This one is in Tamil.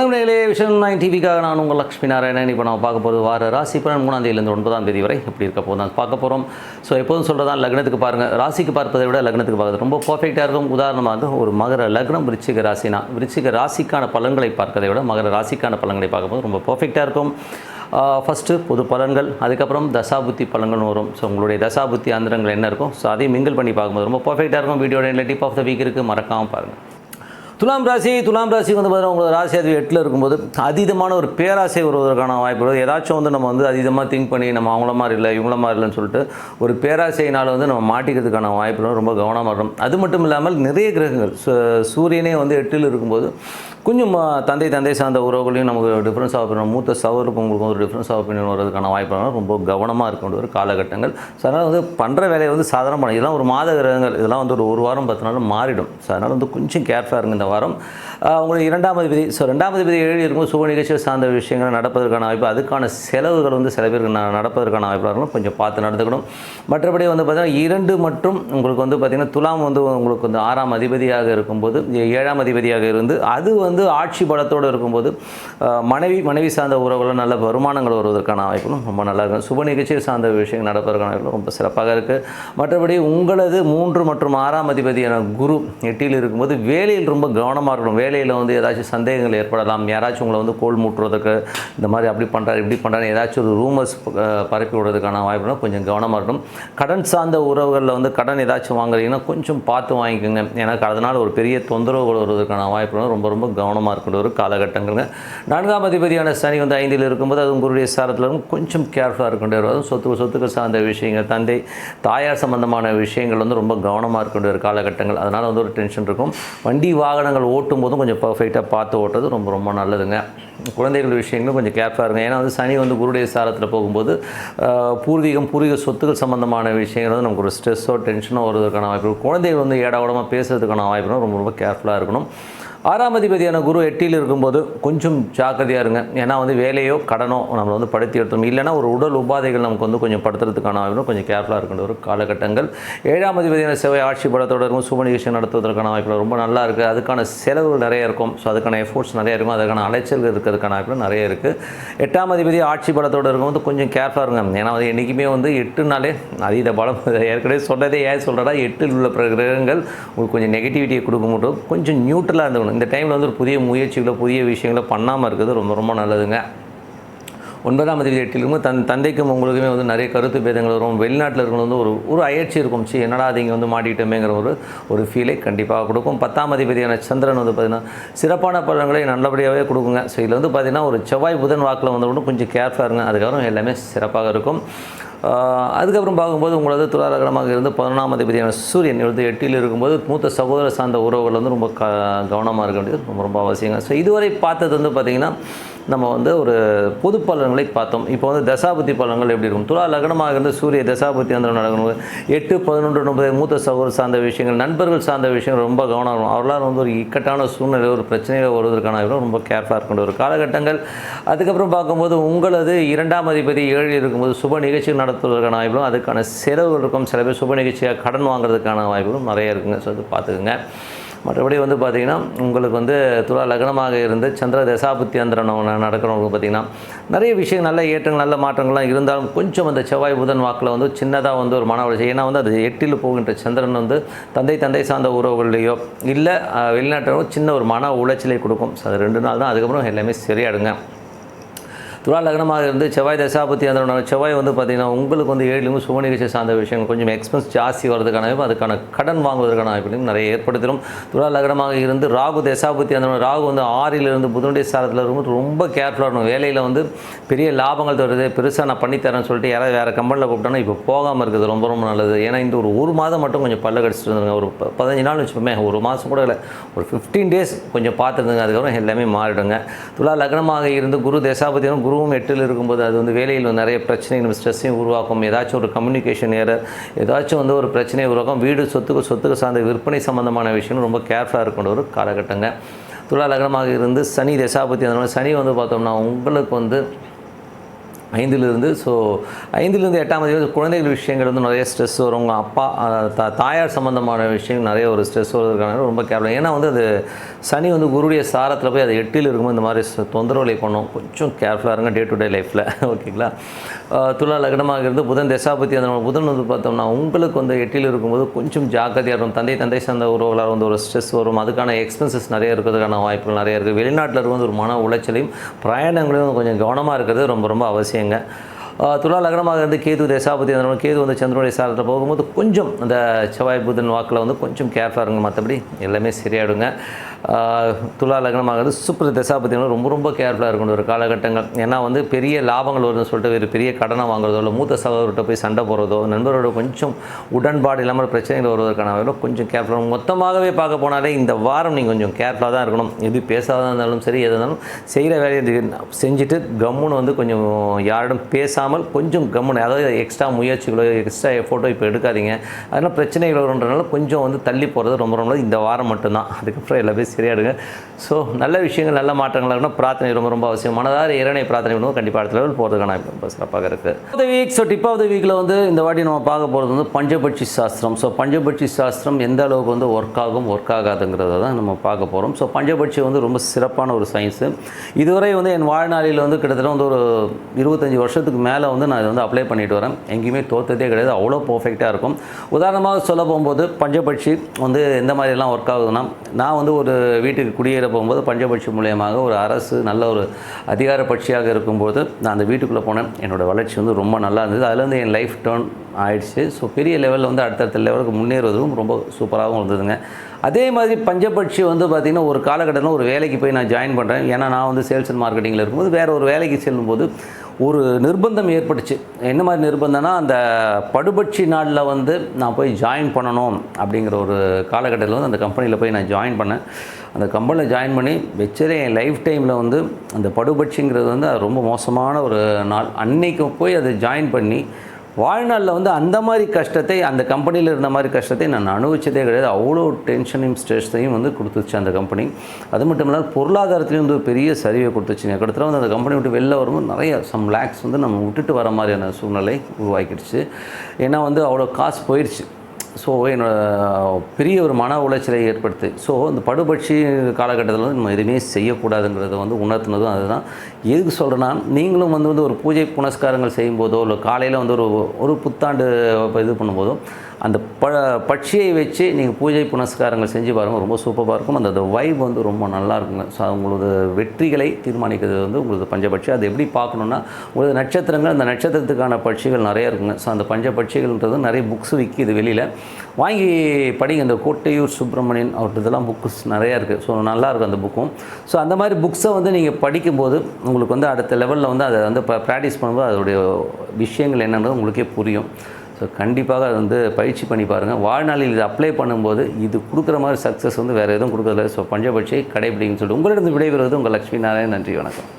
வணக்கம் நேயர்களே, விஷன் 9 டிவிக்காக நான் உங்கள் லக்ஷ்மி நாராயணன். இப்போ நம்ம பார்க்க போகிறது வார ராசி பலன் 3ஆம் தேதியிலிருந்து 9ஆம் தேதி வரை எப்படி இருக்க போதும் பார்க்க போகிறோம். ஸோ எப்போதும் சொல்கிறதான், லக்னத்துக்கு பாருங்கள், ராசிக்கு பார்ப்பதை விட லக்னத்துக்கு பார்க்குறது ரொம்ப பர்ஃபெக்டாக இருக்கும். உதாரணமாக ஒரு மகர லக்னம் விருச்சிக ராசினா விருச்சிக ராசிக்கான பலன்களை பார்க்கறதை விட மகர ராசிக்கான பலன்களை பார்க்கும்போது ரொம்ப பர்ஃபெக்டாக இருக்கும். ஃபஸ்ட்டு பொது பலன்கள், அதுக்கப்புறம் தசாபுத்தி பலன்கள் வரும். ஸோ உங்களுடைய தசாபுத்தி அந்தரங்கள் என்ன இருக்கும், ஸோ அதையும் மிங்கிள் பண்ணி பார்க்கும்போது ரொம்ப பர்ஃபெக்டாக இருக்கும். வீடியோட டிப் ஆஃப் த வீக் இருக்குது, மறக்காமல் பாருங்கள். துலாம் ராசி வந்து பார்த்தீங்கன்னா உங்களோட ராசி அது 8ல் இருக்கும்போது அதீதமான ஒரு பேராசை வருவதற்கான வாய்ப்பு. ஏதாச்சும் நம்ம அதீதமாக திங்க் பண்ணி நம்ம அவங்கள மாதிரி இல்லை இவங்கள மாதிரி இல்லைன்னு சொல்லிட்டு ஒரு பேராசையினால் நம்ம மாட்டிக்கிறதுக்கான வாய்ப்பு ரொம்ப கவனமாக இருக்கும். அது மட்டும் இல்லாமல் நிறைய கிரகங்கள் சூரியனே 8ல் இருக்கும்போது கொஞ்சம் தந்தை சார்ந்த உறவுகளையும் நமக்கு டிஃப்ரென்ஸ் ஆஃப் ஒப்பீனியன், மூத்த சகோதரருக்கு உங்களுக்கு ஒரு டிஃப்ரென்ஸ் ஆஃப் ஒப்பீனியன் வரதுக்கான வாய்ப்பு ரொம்ப கவனமாக இருக்க ஒரு காலகட்டங்கள். ஸோ அதனால் பண்ணுற வேலையை சாதாரண இதெல்லாம் ஒரு மாத கிரகங்கள், இதெல்லாம் ஒரு வாரம் 10 நாள் மாறிடும். ஸோ அதனால் கொஞ்சம் கேர்ஃபுல்லாக இருங்க இந்த வாரம். உங்களுக்கு 2ஆம் அதிபதி, ஸோ 2ஆம் அதிபதி 7 இருக்கும்போது சுப நிகழ்ச்சிகள் சார்ந்த விஷயங்கள் நடப்பதற்கான வாய்ப்பு, அதுக்கான செலவுகள் சில பேருக்கு நடப்பதற்கான வாய்ப்பாக இருக்கும். கொஞ்சம் பார்த்து நடந்துக்கணும். மற்றபடி பார்த்தீங்கன்னா 2 மற்றும் உங்களுக்கு பார்த்திங்கன்னா துலாம் உங்களுக்கு 6ஆம் அதிபதியாக இருக்கும்போது 7ஆம் அதிபதியாக இருந்து அது ஆட்சி பலத்தோடு இருக்கும்போது மனைவி சார்ந்த உறவுகளும் நல்ல வருமானங்கள் வருவதற்கான வாய்ப்புகளும் ரொம்ப நல்லா இருக்கும். சுப நிகழ்ச்சிகள் சார்ந்த விஷயங்கள் நடப்பதற்கான வாய்ப்புகளும் ரொம்ப சிறப்பாக இருக்குது. மற்றபடி உங்களது 3 மற்றும் 6ஆம் அதிபதியான குரு 8ல் இருக்கும்போது வேலையில் ரொம்ப கவனமாக இருக்கணும். வேலையில் ஏதாச்சும் சந்தேகங்கள் ஏற்படலாம். யாராச்சும் உங்களை கோல் மூட்டுறதுக்கு இந்த மாதிரி அப்படி பண்ணுறாரு இப்படி பண்ணுறாரு ஏதாச்சும் ஒரு ரூமர்ஸ் பரப்பி விடுறதுக்கான வாய்ப்புகளும் கொஞ்சம் கவனமாக இருக்கணும். கடன் சார்ந்த உறவுகளில் கடன் ஏதாச்சும் வாங்குறீங்கன்னா கொஞ்சம் பார்த்து வாங்கிக்கோங்க. ஏன்னா அதனால் ஒரு பெரிய தொந்தரவுகள் வருவதற்கான வாய்ப்புகளும் ரொம்ப கவனமாக இருக்கிற ஒரு காலகட்டங்கள்ங்க. 4ஆம் அதிபதியான சனி 5ல் இருக்கும்போது அதுவும் குருடைய சாரத்தில் இருக்கும். கொஞ்சம் கேர்ஃபுல்லாக இருக்கின்ற வரும். சொத்துக்கள் சார்ந்த விஷயங்கள், தாயார் சம்பந்தமான விஷயங்கள் ரொம்ப கவனமாக இருக்கின்ற ஒரு காலகட்டங்கள். அதனால் ஒரு டென்ஷன் இருக்கும். வண்டி வாகனங்கள் ஓட்டும் போதும் கொஞ்சம் பர்ஃபெக்டாக பார்த்து ஓட்டுறது ரொம்ப நல்லதுங்க. குழந்தைகள் விஷயங்களும் கொஞ்சம் கேர்ஃபுல்லாக இருங்க. ஏன்னா சனி குருடைய சாரத்தில் போகும்போது பூர்வீக சொத்துக்கள் சம்பந்தமான விஷயங்கள் நமக்கு ஒரு ஸ்ட்ரெஸ்ஸோ டென்ஷனோ வருவதற்கான வாய்ப்பு. குழந்தைகள் ஏடாவிடமாக பேசுறதுக்கான வாய்ப்புனா ரொம்ப கேர்ஃபுல்லாக இருக்கணும். 6ஆம் அதிபதியான குரு 8ல் இருக்கும்போது கொஞ்சம் ஜாக்கிரதையாக இருங்க. ஏன்னா வேலையோ கடனோ நம்மளை படுத்தி எடுத்தோம், இல்லைனா ஒரு உடல் உபாதைகள் நமக்கு கொஞ்சம் படுத்துறதுக்கான வாய்ப்பு. கொஞ்சம் கேர்ஃபுல்லாக இருக்கின்ற ஒரு காலகட்டங்கள். 7ஆம் அதிபதியான செவ்வாய் ஆட்சி பலத்தோடு இருக்கும். சுப நிகழ்ச்சி நடத்துவதற்கான வாய்ப்பு ரொம்ப நல்லா இருக்குது. அதுக்கான செலவுகள் நிறைய இருக்கும். ஸோ அதுக்கான எஃபோர்ட்ஸ் நிறைய இருக்கும். அதுக்கான அலைச்சல்கள் இருக்கிறதுக்கான வாய்ப்பு நிறைய இருக்குது. 8ஆம் அதிபதி ஆட்சி பலத்தோடு இருக்கும்போது கொஞ்சம் கேர்ஃபுல்லாக இருங்க. ஏன்னா என்றைக்குமே 8 நாளே அதீத பலம். ஏற்கனவே சொன்னதே ஏன் சொல்கிறதா, 8ல் உள்ள கிரகங்கள் உங்களுக்கு கொஞ்சம் நெகட்டிவிட்டியை கொடுக்கும்போது கொஞ்சம் நியூட்ரலாக இருந்துக்கணும். இந்த டைமில் ஒரு புதிய முயற்சிகளோ புதிய விஷயங்களோ பண்ணாமல் இருக்கிறது ரொம்ப நல்லதுங்க. 9ஆம் அதிபதி 8ல் இருக்கும். தந்தைக்கும் உங்களுக்குமே நிறைய கருத்து பேதங்கள் வரும். வெளிநாட்டில் இருக்கிறவங்க ஒரு அயற்சி இருக்கும். என்னடா அது இங்கே மாட்டிக்கிட்டோமேங்கிற ஒரு ஃபீலை கண்டிப்பாக கொடுக்கும். 10ஆம் அதிபதியான சந்திரன் பார்த்திங்கன்னா சிறப்பான பலன்களை நல்லபடியாகவே கொடுக்குங்க. ஸோ இதில் பார்த்திங்கன்னா ஒரு செவ்வாய் புதன் வாக்கில் கூட கொஞ்சம் கேர்ஃபுல்லாக இருங்க. அதுக்கப்புறம் எல்லாமே சிறப்பாக இருக்கும். அதுக்கப்புறம் பார்க்கும்போது உங்களது துலா லக்னமாக இருந்து 11ஆம் அதிபதியான சூரியன் 8ல் இருக்கும்போது மூத்த சகோதர சார்ந்த உறவுகள் ரொம்ப கவனமாக இருக்க வேண்டியது ரொம்ப அவசியங்க. ஸோ இதுவரை பார்த்தது பார்த்திங்கன்னா நம்ம ஒரு பொது பலன்களை பார்த்தோம். இப்போ தசாபுத்தி பலன்கள் எப்படி இருக்கும். துலா லக்னமாக இருந்து சூரிய தசாபுத்தி நடக்கணும். 8, 11, 9 மூத்த சகோதரர் சார்ந்த விஷயங்கள், நண்பர்கள் சார்ந்த விஷயங்கள் ரொம்ப கவனம் இருக்கும். அவர்களால் ஒரு இக்கட்டான சூழ்நிலை ஒரு பிரச்சனைகள் வருவதற்கான ரொம்ப கேர்ஃபுல்லாக இருக்கின்ற ஒரு காலகட்டங்கள். அதுக்கப்புறம் பார்க்கும்போது உங்களது 2ஆம் அதிபதி 7ல் இருக்கும்போது சுப நிகழ்ச்சிகள் நடத்துவதற்கான வாய்ப்புகளும் அதுக்கான செலவுகள் இருக்கும். சில பேர் சுப நிகழ்ச்சியாக கடன் வாங்குறதுக்கான வாய்ப்புகளும் நிறைய இருக்குங்க. ஸோ அது பார்த்துக்குங்க. மற்றபடி பார்த்திங்கன்னா உங்களுக்கு துலா லக்னமாக இருந்து சந்திர தசாபுத்தி நடக்கிறவங்க பார்த்திங்கன்னா நிறைய விஷயங்கள் நல்ல ஏற்றங்கள் நல்ல மாற்றங்கள்லாம் இருந்தாலும் கொஞ்சம் செவ்வாய் புதன் வாக்கில் சின்னதாக ஒரு மன உளைச்சல். ஏன்னா அது 8ல் போகின்ற சந்திரன் தந்தை சார்ந்த உறவுகள்லையோ இல்லை வெளிநாட்டிலோ சின்ன ஒரு மன உளைச்சலை கொடுக்கும். ஸோ அது 2 நாள் தான், அதுக்கப்புறம் எல்லாமே சரியாடுங்க. துலா லக்னமாக இருந்து செவ்வாய் தசாபுத்தி செவ்வாய் பார்த்திங்கன்னா உங்களுக்கு 7லும் சுப நிகழ்ச்சி சார்ந்த விஷயங்கள் கொஞ்சம் எக்ஸ்பென்ஸ் ஜாஸ்தி வரதுக்கான வாய்ப்பு, அதுக்கான கடன் வாங்குவதற்கான வாய்ப்புகளும் நிறைய ஏற்படுத்திடும். துலா லக்னமாக இருந்து ராகு தசாபுத்தி ராகு 6ல் இருந்து புதனுடைய சாரத்தில் இருக்கும்போது ரொம்ப கேர்ஃபுல்லாக இருக்கணும். வேலையில் பெரிய லாபங்கள் தருது, பெருசாக நான் பண்ணித்தரேன்னு சொல்லிட்டு யாராவது வேறு கம்பெனியில் கூப்பிட்டோன்னா இப்போ போகாமல் இருக்குது ரொம்ப நல்லது. ஏன்னா இந்த ஒரு மாதம் மட்டும் கொஞ்சம் பல்ல கடிச்சிட்டு இருந்துருங்க. ஒரு 15 நாள் வச்சுப்போமே, ஒரு மாதம் கூட இல்லை, ஒரு 15 டேஸ் கொஞ்சம் பார்த்துருந்துங்க. அதுக்கப்புறம் எல்லாமே மாறிடுங்க. துலா லக்னமாக இருந்து குரு தசாபுத்தி குருவும் 8ல் இருக்கும்போது அது வேலையில் நிறைய பிரச்சனைகள் ஸ்ட்ரெஸ்ஸையும் உருவாக்கும். ஏதாச்சும் ஒரு கம்யூனிகேஷன் ஏரர், ஏதாச்சும் ஒரு பிரச்சனையை உருவாக்கும். வீடு சொத்துக்கு சார்ந்த விற்பனை சம்பந்தமான விஷயம் ரொம்ப கேர்ஃபுல்லாக இருக்கின்ற ஒரு காலகட்டங்க. துலா லக்னமாக இருந்து சனி தசாபுத்தி சனி பார்த்தோம்னா உங்களுக்கு 5லிருந்து. ஸோ 5லிருந்து 8ஆம் தேதி குழந்தைகள் விஷயங்கள் வந்து நிறைய ஸ்ட்ரெஸ் வரும். உங்கள் அப்பா தாயார் சம்மந்தமான விஷயங்கள் நிறைய ஒரு ஸ்ட்ரெஸ் வருவதற்கான ரொம்ப கேர்ஃபுல்லாக. ஏன்னா வந்து அது சனி வந்து குருடைய சாரத்தில் போய் அது 8ல் இருக்கும்போது இந்த மாதிரி தொந்தரவுகளை பண்ணும். கொஞ்சம் கேர்ஃபுல்லாக இருங்க டே டு டே லைஃப்பில். ஓகேங்களா. துலா லக்னமாக இருந்து புதன் தசாபதி அந்த புதன் வந்து பார்த்தோம்னா உங்களுக்கு வந்து 8ல் இருக்கும்போது கொஞ்சம் ஜாக்கிரதையாக இருக்கும். தந்தை சார்ந்த உறவுகளால் வந்து ஒரு ஸ்ட்ரெஸ் வரும். அதுக்கான எக்ஸ்பென்சஸ் நிறைய இருக்கிறதுக்கான வாய்ப்புகள் நிறைய இருக்குது. வெளிநாட்டில் இருக்கும்போது ஒரு மன உளைச்சலையும் பிரயாணங்களையும் கொஞ்சம் கவனமாக இருக்கிறது ரொம்ப ரொம்ப அவசியங்க. துலா லக்னமாக இருந்து கேது தசாபதி அந்த கேது வந்து சந்திரனுடைய சாரத்தில் போகும்போது கொஞ்சம் அந்த செவ்வாய் புதன் வாக்கில் வந்து கொஞ்சம் கேர்ஃபுல்லாக இருங்க. மற்றபடி எல்லாமே சரியாயிடுங்க. துலா லக்னமாக இருந்து சுக்கிர தசாபதி ரொம்ப ரொம்ப கேர்ஃபுல்லாக இருக்கணும் ஒரு காலகட்டங்கள். ஏன்னா வந்து பெரிய லாபங்கள் வருதுன்னு சொல்லிட்டு வேறு பெரிய கடனை வாங்குறதோ இல்லை மூத்த சகோதரர்கிட்ட போய் சண்டை போகிறதோ நண்பரோட கொஞ்சம் உடன்பாடு இல்லாமல் பிரச்சனைகள் வருவதற்கான வகையில் கொஞ்சம் கேர்ஃபுல்லாக. மொத்தமாகவே பார்க்க போனாலே இந்த வாரம் நீங்கள் கொஞ்சம் கேர்ஃபுல்லாக தான் இருக்கணும். எது பேசாதான் இருந்தாலும் சரி எது இருந்தாலும் செய்கிற வேலையை செஞ்சுட்டு கம்முன்னு வந்து கொஞ்சம் யாரிடம் பேசாமல் கொஞ்சம் கம்முன்னு, அதாவது எக்ஸ்ட்ரா முயற்சிகளோ எக்ஸ்ட்ரா எஃபோர்ட்டோ இப்போ எடுக்காதீங்க. அதனால் பிரச்சனைகள் வருன்றனால கொஞ்சம் வந்து தள்ளி போகிறது ரொம்ப ரொம்ப இந்த வாரம் மட்டும்தான். அதுக்கப்புறம் எல்லாமே சரியாடுங்க. ஸோ நல்ல விஷயங்கள் நல்ல மாற்றங்கள் இருக்கணும். பிரார்த்தனை ரொம்ப ரொம்ப அவசியம். மனதார இறைவனை பிரார்த்தனை பண்ணுவோம். கண்டிப்பாக அடுத்த லெவல் போகிறதுக்கான ரொம்ப சிறப்பாக இருக்குது. Week so tip of the வீக்கில் வந்து இந்த வாட்டி நம்ம பார்க்க போகிறது வந்து பஞ்சபட்சி சாஸ்திரம். ஸோ பஞ்சபட்சி சாஸ்திரம் எந்த அளவுக்கு வந்து ஒர்க் ஆகும் ஒர்க் ஆகாதுங்கிறத தான் நம்ம பார்க்க போகிறோம். ஸோ பஞ்சபட்சி வந்து ரொம்ப சிறப்பான ஒரு சயின்ஸு. இதுவரை வந்து என் வாழ்நாளில் வந்து கிட்டத்தட்ட வந்து ஒரு 25 வருஷத்துக்கு மேலே வந்து நான் இதை வந்து அப்ளை பண்ணிட்டு வரேன். எங்கேயுமே தோற்றதே கிடையாது. அவ்வளோ பர்ஃபெக்டாக இருக்கும். உதாரணமாக சொல்ல போகும்போது பஞ்சபட்சி வந்து எந்த மாதிரிலாம் ஒர்க் ஆகுதுன்னா, நான் வந்து ஒரு வீட்டுக்கு குடியேற போகும்போது பஞ்சபட்சி மூலியமாக ஒரு அரசு நல்ல ஒரு அதிகார பட்சியாக இருக்கும்போது நான் அந்த வீட்டுக்குள்ளே போனேன். என்னோடய வளர்ச்சி வந்து ரொம்ப நல்லா இருந்தது. அதுலேருந்து என் லைஃப் டேர்ன் ஆயிடுச்சு. ஸோ பெரிய லெவலில் வந்து அடுத்தடுத்த லெவலுக்கு முன்னேறுவதும் ரொம்ப சூப்பராகவும் இருந்ததுங்க. அதே மாதிரி பஞ்சபட்சி வந்து பார்த்திங்கன்னா ஒரு காலகட்டத்தில் ஒரு வேலைக்கு போய் நான் ஜாயின் பண்ணுறேன். ஏன்னா நான் வந்து சேல்ஸ் அண்ட் மார்க்கெட்டிங்கில் இருக்கும்போது வேறு ஒரு வேலைக்கு செல்லும்போது ஒரு நிர்பந்தம் ஏற்பட்டுச்சு. என்ன மாதிரி நிர்பந்தம்னா, அந்த படுபட்சி நாளில் வந்து நான் போய் ஜாயின் பண்ணணும் அப்படிங்கிற ஒரு காலகட்டத்தில் வந்து அந்த கம்பெனியில் போய் நான் ஜாயின் பண்ணேன். அந்த கம்பெனியில் ஜாயின் பண்ணி வச்சதே என் லைஃப் டைமில் வந்து அந்த படுபட்சிங்கிறது வந்து அது ரொம்ப மோசமான ஒரு நாள். அன்னைக்கு போய் அதை ஜாயின் பண்ணி வாழ்நாளில் வந்து அந்த மாதிரி கஷ்டத்தை, அந்த கம்பெனியில் இருந்த மாதிரி கஷ்டத்தை நான் அனுபவிச்சதே கிடையாது. அவ்வளோ டென்ஷனையும் ஸ்ட்ரெஸ்ஸையும் வந்து கொடுத்துச்சு அந்த கம்பெனி. அது மட்டும் இல்லாமல் பொருளாதாரத்துலேயும் வந்து ஒரு பெரிய சரிவை கொடுத்துச்சுங்க. கிட்டத்தட்ட வந்து அந்த கம்பெனி விட்டு வெளில வரும்போது நிறைய சம் லேக்ஸ் வந்து நம்ம விட்டுட்டு வர மாதிரியான சூழ்நிலை உருவாக்கிடுச்சு. ஏன்னா வந்து அவ்வளோ காசு போயிடுச்சு. ஸோ என்னோட பெரிய ஒரு மன உளைச்சலை ஏற்படுத்து. ஸோ இந்த படுபட்சி காலகட்டத்தில் வந்து நம்ம எதுவுமே செய்யக்கூடாதுங்கிறத வந்து உணர்த்தினதும் அதுதான். எதுக்கு சொல்கிறேன்னா, நீங்களும் வந்து ஒரு பூஜை புனஸ்காரங்கள் செய்யும்போதோ இல்லை காலையில் வந்து ஒரு புத்தாண்டு இது பண்ணும்போதோ அந்த பட்சியை வச்சு நீங்கள் பூஜை புனஸ்காரங்கள் செஞ்சு பாருங்கள். ரொம்ப சூப்பராக இருக்கும். அந்த வைப் வந்து ரொம்ப நல்லா இருக்குங்க. ஸோ உங்களது வெற்றிகளை தீர்மானிக்கிறது வந்து உங்களது பஞ்சபட்சி. அது எப்படி பார்க்கணுன்னா, உங்களது நட்சத்திரங்கள், அந்த நட்சத்திரத்துக்கான பட்சிகள் நிறைய இருக்குங்க. ஸோ அந்த பஞ்சபட்சிகள்ன்றது நிறைய புக்ஸ் விற்கிது வெளியில், வாங்கி படிங்க. இந்த கோட்டையூர் சுப்பிரமணியன் அவர்கிட்டதெல்லாம் புக்ஸ் நிறையா இருக்குது. ஸோ நல்லாயிருக்கும் அந்த புக்கும். ஸோ அந்த மாதிரி புக்ஸை வந்து நீங்கள் படிக்கும்போது உங்களுக்கு வந்து அடுத்த லெவலில் வந்து அதை வந்து ப்ராக்டிஸ் பண்ணும்போது அதோடைய விஷயங்கள் என்னன்றது உங்களுக்கே புரியும். ஸோ கண்டிப்பாக அது வந்து பயிற்சி பண்ணி பாருங்கள். வாழ்நாளில் இது அப்ளை பண்ணும்போது இது கொடுக்குற மாதிரி சக்ஸஸ் வந்து வேறு எதுவும் கொடுக்குறதில்ல. ஸோ பஞ்சபட்சியை கடைபிடிங்கன்னு சொல்லிட்டு உங்களிடம் விடைபெறுவது உங்கள் லட்சுமி நாராயணன். நன்றி, வணக்கம்.